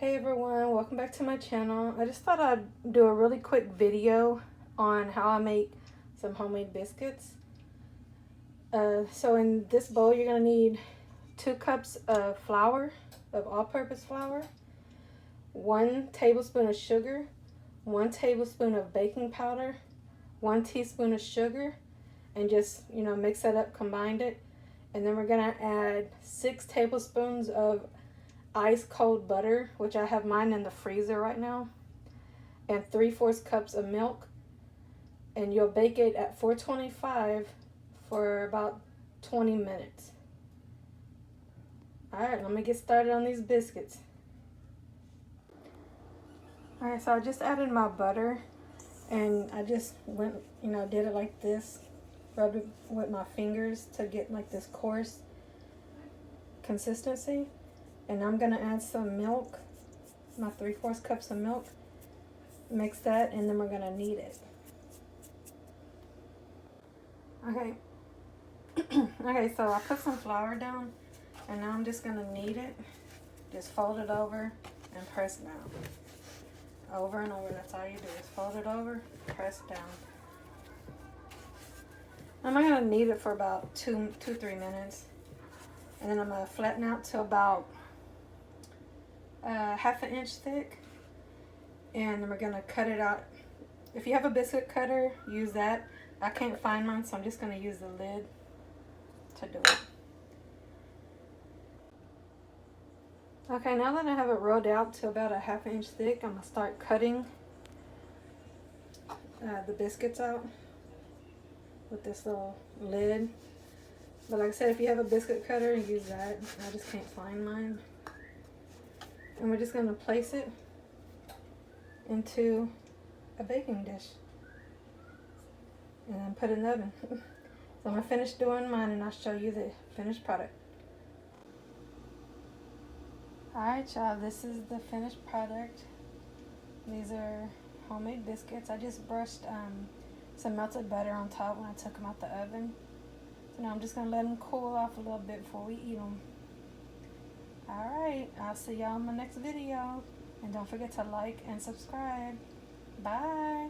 Hey everyone, welcome back to my channel. I just thought I'd do a really quick video on how I make some homemade biscuits. So in this bowl you're going to need 2 cups of flour, of all-purpose flour, 1 tablespoon of sugar, 1 tablespoon of baking powder, 1 teaspoon of sugar, and just, mix that up, combine it. And then we're going to add 6 tablespoons of ice cold butter, which I have mine in the freezer right now, and 3/4 cups of milk, and you'll bake it at 425 for about 20 minutes. Alright, let me get started on these biscuits. Alright, so I just added my butter, and I just went, did it like this, rubbed it with my fingers to get like this coarse consistency. And I'm going to add some milk, my 3/4 cups of milk. Mix that, and then we're going to knead it. Okay. Okay, so I put some flour down, and now I'm just going to knead it. Just fold it over and press down. Over and over, that's all you do. Is fold it over, press down. I'm going to knead it for about 2-3 minutes. And then I'm going to flatten out to about 1/2 inch thick, and then we're gonna cut it out. If you have a biscuit cutter, use that. I can't find mine, so I'm just gonna use the lid to do it. Okay, now that I have it rolled out to about 1/2 inch thick, I'm gonna start cutting the biscuits out with this little lid. But like I said, if you have a biscuit cutter, use that. I just can't find mine. And we're just going to place it into a baking dish and then put it in the oven. So I'm going to finish doing mine, and I'll show you the finished product. Alright y'all, this is the finished product. These are homemade biscuits. I just brushed some melted butter on top when I took them out the oven. So now I'm just going to let them cool off a little bit before we eat them. Alright, I'll see y'all in my next video. And don't forget to like and subscribe. Bye.